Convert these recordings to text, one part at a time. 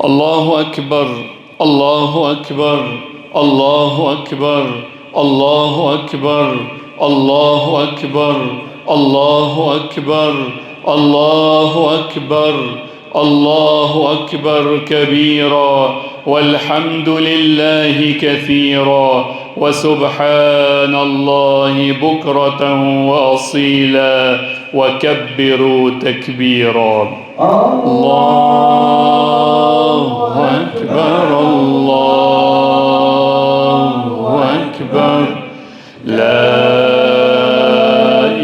الله أكبر الله أكبر الله أكبر الله أكبر الله أكبر الله أكبر الله أكبر الله أكبر كبيرا والحمد لله كثيرا وسبحان الله بكرة وأصيلا وكبروا تكبيرا الله أكبر الله أكبر لا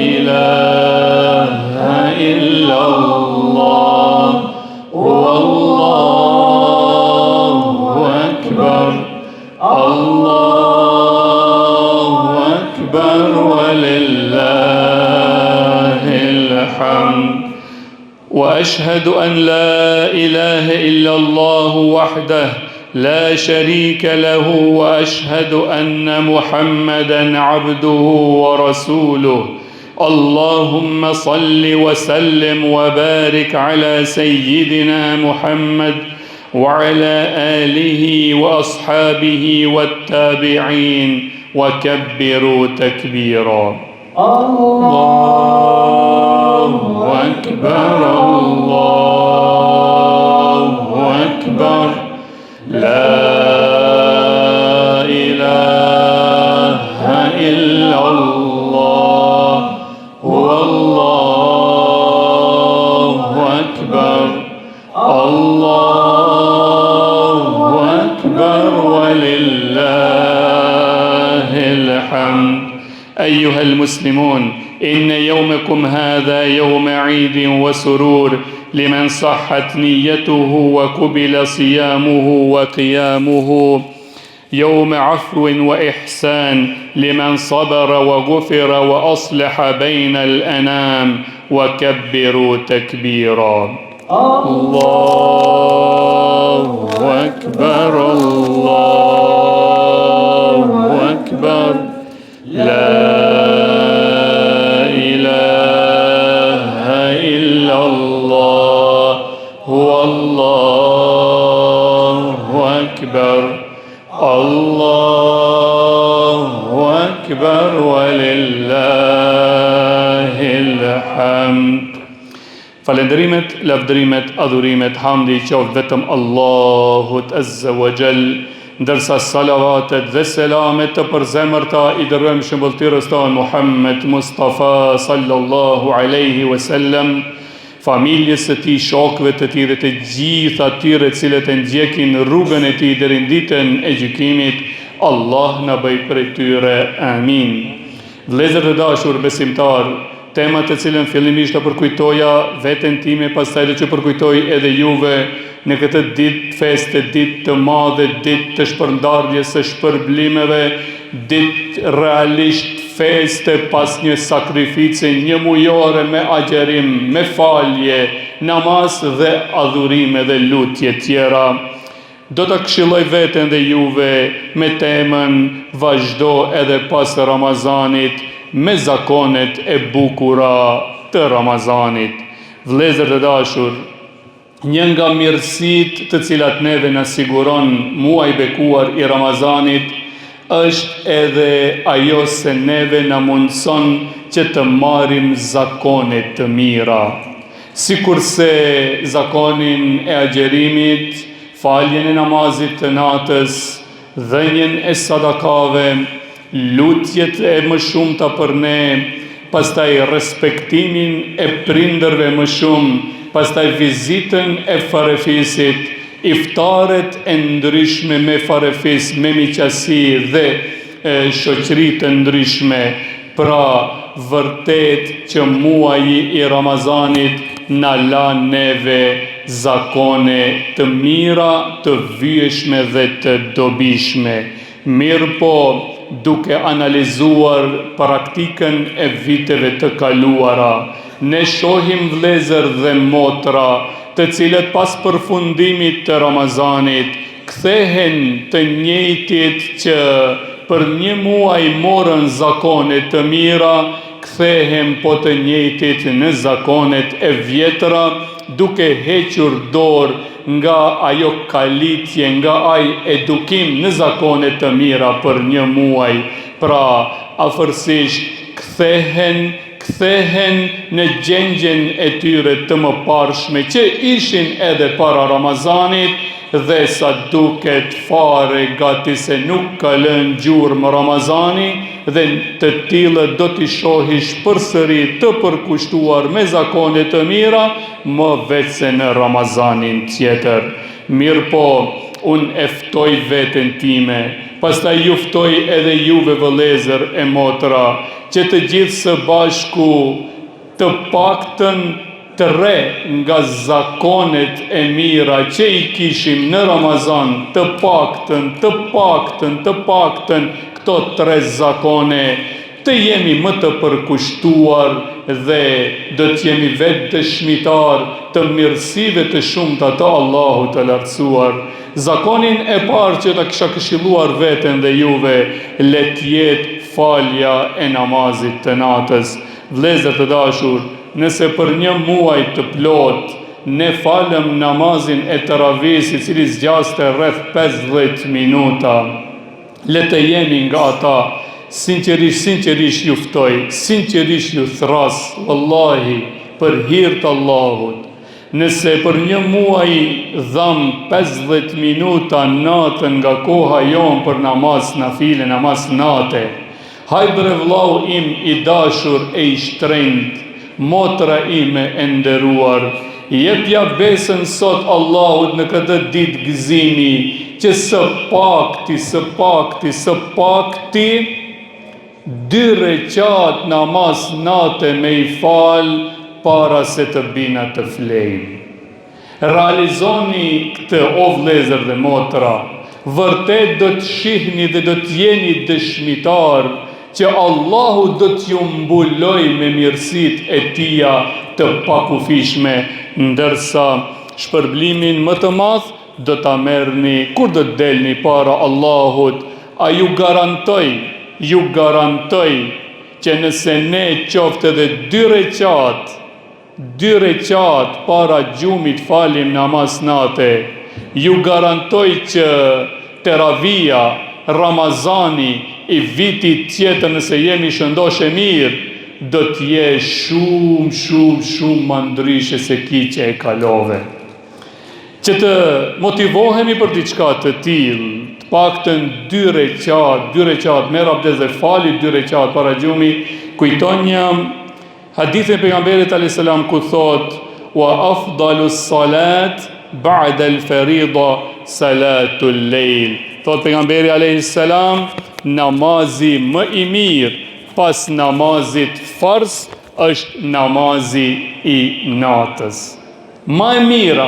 إله إلا الله والله أكبر الله أكبر ولله الحمد وأشهد أن لا إله إلا الله وحده لا شريك له وأشهد أن محمدًا عبده ورسوله اللهم صل وسلم وبارك على سيدنا محمد وعلى آله وأصحابه والتابعين وكبروا تكبيرا الله أكبر الله أكبر لا إله إلا الله والله أكبر الله أكبر ولله الحمد أيها المسلمون إن يومكم هذا يوم عيد وسرور لمن صحت نيته وقبل صيامه وقيامه يوم عفو وإحسان لمن صبر وغفر وأصلح بين الأنام وكبروا تكبيرا الله أكبر الله أكبر لا إله إلا الله هو الله أكبر الله أكبر ولله الحمد Falendrimet, lavdrimet, adhurimet, hamdi I qoftë vetëm Allahut Azza wa Jall, ndërsa salavatet dhe selamet të përzemërta I dërgojmë shëmbëltirës tonë Muhammed Mustafa sallallahu alaihi wasallam, familjes së tij, shokëve të tij dhe të gjithë atyre cilët e ndjekin rrugën e tij deri në ditën e gjykimit. Allah na bëj prej tyre. Amin. Vëllezër të dashur besimtar, tema të cilën fillimisht të përkujtoja veten time, pastaj do të përkujtoj edhe juve në këtë ditë feste, ditë të madhe, ditë të shpërndarjes së shpërblimeve, ditë realisht feste pas një sakrifice një mujore me agjerim, me falje, namaz dhe adhurime dhe lutje tjera. Do të këshilloj veten dhe juve me temën vazhdo edhe pas Ramazanit me zakonet e bukura të Ramazanit. Vëllezër të dashur, një nga mirësitë të cilat neve na siguron muaj bekuar I Ramazanit është edhe ajo se neve na mundson që të marrim zakone të mira. Sikurse zakonin e agjerimit, faljen e namazit të natës, dhënien e sadakave, lutjet e më shumta për ne, pastaj respektimin e prindërve më shumë, pastaj vizitën e farefisit, iftaret e ndryshme me farefis, me miqësi dhe shoqëri të ndryshme. Pra, vërtet që muaji I Ramazanit na la neve zakone të mira, të vyeshme dhe të dobishme. Mirë po, duke analizuar praktikën e viteve të kaluara, ne shohim vëllezër dhe motra, të cilët pas përfundimit të Ramazanit kthehen të njëjtit që për një muaj morën zakone të mira, kthehen po të njëjtit në zakonet e vjetra, duke hequr dorë nga ajo kalitje, nga ai edukim në zakone të mira për një muaj. Pra, afërsisht kthehen në gjendjen e tyre të mëparshme që ishin edhe para Ramazanit, dhe sa duket fare gati se nuk ka lënë gjurmë Ramazani, dhe të tillë do t'i shohish përsëri të përkushtuar me zakone të mira, më vetë se në Ramazanin tjetër. Mirë po, unë eftoj veten time, pastaj juftoj edhe juve vëllezër e motra, që të gjithë së bashku të paktën 3 nga zakonet e mira që i kishim në Ramazan, të paktën këto 3 zakone, të jemi më të përkushtuar dhe do të jemi vetë dëshmitar të mirësive të shumta të Allahut të lartësuar. Zakonin e parë që ta kisha këshilluar veten dhe juve, le të jetë falja e namazit të natës. Vëllezër të dashur, nëse për një muaj të plot ne falëm namazin e taravis, i cili zgjaste rreth 50 minuta, le të jemi nga ata. Sinqerisht ju ftoj, sinqerisht ju thras, wallahi, për hir të Allahut, nëse për një muaj dham 50 minuta natën nga koha jon për namaz nafile, namaz nate, hajbre vllau im i dashur e i shtrenjt, motra ime e nderuar, jepja besën sot Allahut në këtë ditë gëzimi, që së pakti 2 reqat namaz nate me i fal para se të bina të flejmë. Realizoni këtë, o vëllezër dhe motra, vërtet do të shihni dhe do të jeni dëshmitar që Allahu do t'ju mbuloj me mirësit e tia të pakufishme, ndërsa shpërblimin më të madh do ta merrni kur do të delni para Allahut. A ju garantoj që nëse ne qoftë edhe 2 reqat para gjumit falim namaz nate, ju garantoj që teravia, Ramazani i vitit tjetër, nëse jemi shëndoshe mirë, do t'je shumë më ndryshe se ki që e kalove. Që të motivohemi për diçka të tillë, të paktën 2 reqat, merr abdest dhe fali 2 reqat para gjumit. Kujton një hadith e pejgamberit alayhis salam ku thot: "Wa afdalus salat ba'da al-farida salatul layl." Thot pejgamberi alayhis salam, namazi më i mirë pas namazit farz është namazi i natës. Më e mira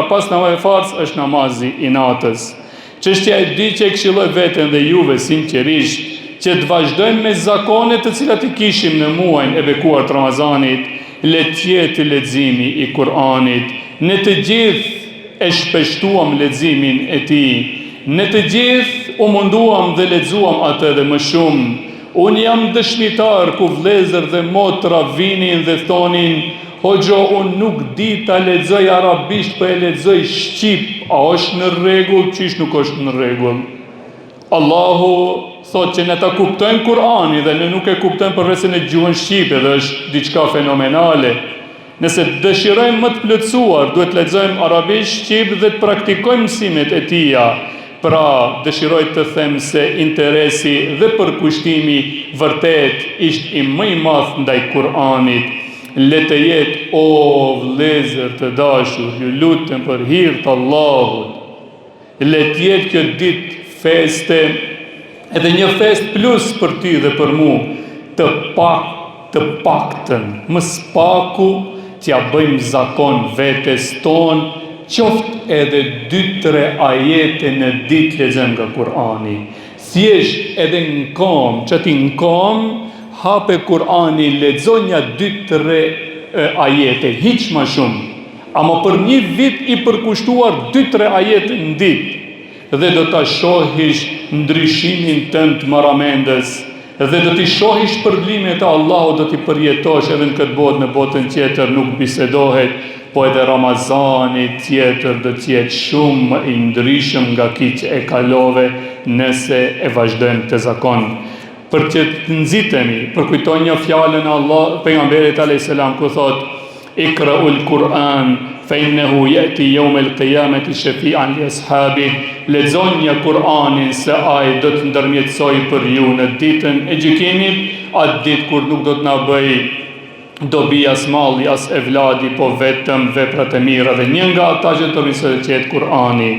pas namazit farz është namazi i natës. Çështja e dytë që këshilloj veten dhe juve sinqerisht, që të vazhdojmë me zakonet të cilat i kishim në muajin e bekuar të Ramazanit, le të jetë leximi i Kur'anit. Ne të gjithë e shpeshtuam leximin e tij. Ne të gjithë u munduam dhe lexuam atë dhe më shumë. Unë jam dëshmitar ku vëllezër dhe motra vinin dhe thonin: "Hoxha, unë nuk di ta lexoj arabisht, po e lexoj shqip. A është në rregull?" Qish nuk është në rregull? Allahu thot që ne ta kuptojmë Kur'anin dhe ne nuk e kuptojmë përveçse në gjuhën shqipe, dhe është diçka fenomenale. Nëse dëshirojmë më të plotësuar, duhet të lexojmë arabisht, shqip dhe të praktikojmë mësimet e tija. Pra, dëshiroj të them se interesi dhe përkushtimi vërtet ishte i më i madh ndaj Kur'anit. Le të jetë, o vëllezër të dashur, ju lutem për hir të Allahut, le të jetë kjo ditë feste, edhe një fest plus për ty dhe për mu, të paktën, më spaku t'ja bëjmë zakon vetes tonë, qoftë edhe 2-3 ajete në ditë lexojmë nga Kur'ani. Thjesht edhe në kom, që ti në kom, hape Kur'ani, lexo një 2-3 ajete, hiç më shumë. Ama për një vit i përkushtuar 2-3 ajete në ditë, dhe do ta shohish ndryshimin tënd marramendës, dhe do t'i shohish shpërblimet e Allahut, do t'i përjetosh edhe në këtë botë, në botën tjetër nuk bisedohet, po edhe Ramazani tjetër do t'jetë shumë më i ndryshëm nga ki që e kalove nëse e vazhdojmë të zakon. Për që të nxitemi, përkujtoj një fjalën Allah, pejgamberit a.s. ku thot, Ikra'ul Kur'an, fa innehu ya'ti yawmal qiyamati shafi'an li ashabi. Lexoni një Kur'anin se ai do të ndërmjetësoj për ju në ditën e gjykimit, atë ditë kur nuk do të na bëj dobi as malli as evladi, po vetëm veprat e mira, dhe një nga ata që të rrisëqet Kur'ani.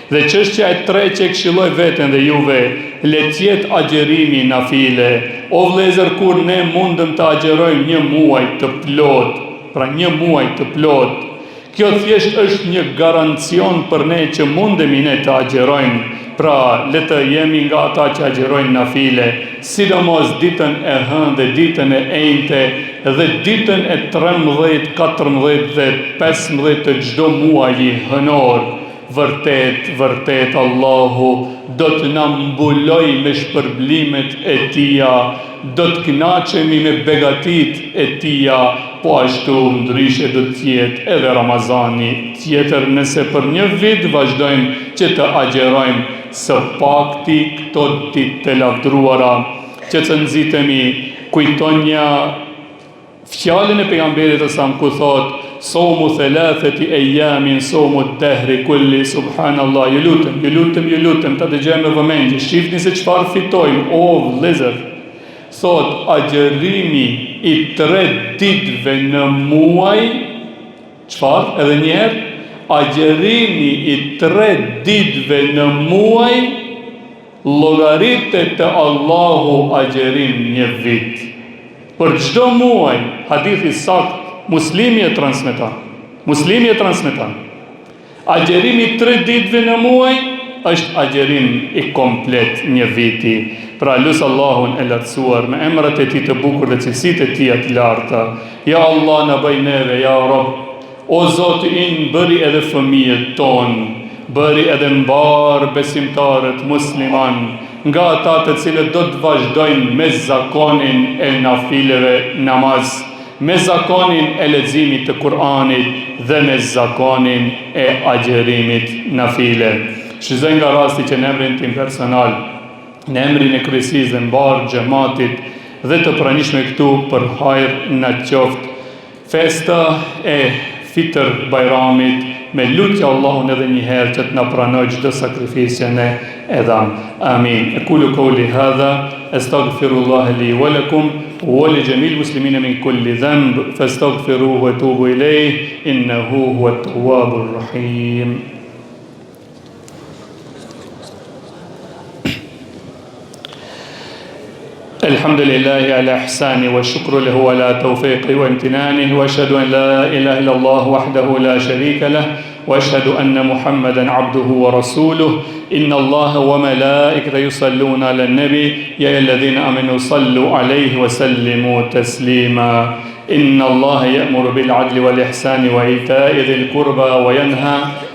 Dhe çështja e tretë që këshilloj veten dhe juve, le të jetë agjerimi nafile. O vëllezër, kur ne mundëm të agjerojmë një muaj të plot, pra një muaj të plot, kjo thjesht është një garancion për ne që mundemi ne të agjerojmë. Pra, le të jemi nga ata që agjerojnë nafile, sidomos ditën e hënë dhe ditën e enjte dhe ditën e 13, 14 dhe 15 të çdo muaji hënor. Vërtet Allahu do të na mbuloj me shpërblimet e Tija, do të kënaqemi me begatit e Tija, po ashtu ndryshe do të jetë edhe Ramazani tjetër nëse për një vit vazhdojmë që të agjerojmë së pakti këto ditë të lavdruara, që të nxitemi. Kujton një fjalën e pejgamberit sa ku thot, somu thelathati ayamin somu dehri kulli, subhanallah, ju lutem, ta dëgjojmë me vëmendje, shifni se çfarë fitojmë, o vëllezër. Thot, agjerimi i 3 ditëve në muaj, çfarë? Edhe një herë, agjerimi i 3 ditëve në muaj, llogaritet te Allahu agjerim një vit. Për çdo muaj, hadithi sakt, Muslimi e transmeton. Agjerimi 3 ditëve në muaj është agjerim i komplet një viti. Pra lusë Allahun e lartësuar me emrat e Tij të bukur dhe cilësitë e Tij të larta. Ja Allah na bëj neve, ja Rabb. O Zoti in, bëri edhe fëmijët tonë, bëri edhe mbar besimtarët musliman, nga ata të cilët do të vazhdojnë me zakonin e nafileve namaz, me zakonin e leximit të Kur'anit dhe me zakonin e agjerimit nafile. Shizoj nga rasti që në emrin tim personal, në emrin e kryesisë dhe mbar xhamatit dhe të pranishme këtu për hajër në qoftë festa e Fitr Bajramit, me lutje Allahun edhe një herë që të na pranoj çdo sakrificën e edham. Amin. Aqulu qawli hadha, astaghfirullah li wa lakum wa li jamil muslimin min kulli dhanb, fastaghfiruhu wa tubu ilayhi innahu huwat tawwabur rahim. الحمد لله على إحسانه والشكر له على توفيقه وامتنانه وأشهد أن لا إله إلا الله وحده لا شريك له وأشهد أن محمدا عبده ورسوله إن الله وملائكته يصلون على النبي يا الذين آمنوا صلوا عليه وسلموا تسليما إن الله يأمر بالعدل والإحسان وإيتاء ذي القربى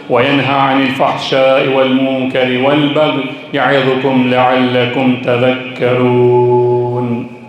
وينهى عن الفحشاء والمنكر والبغي يعظكم لعلكم تذكرون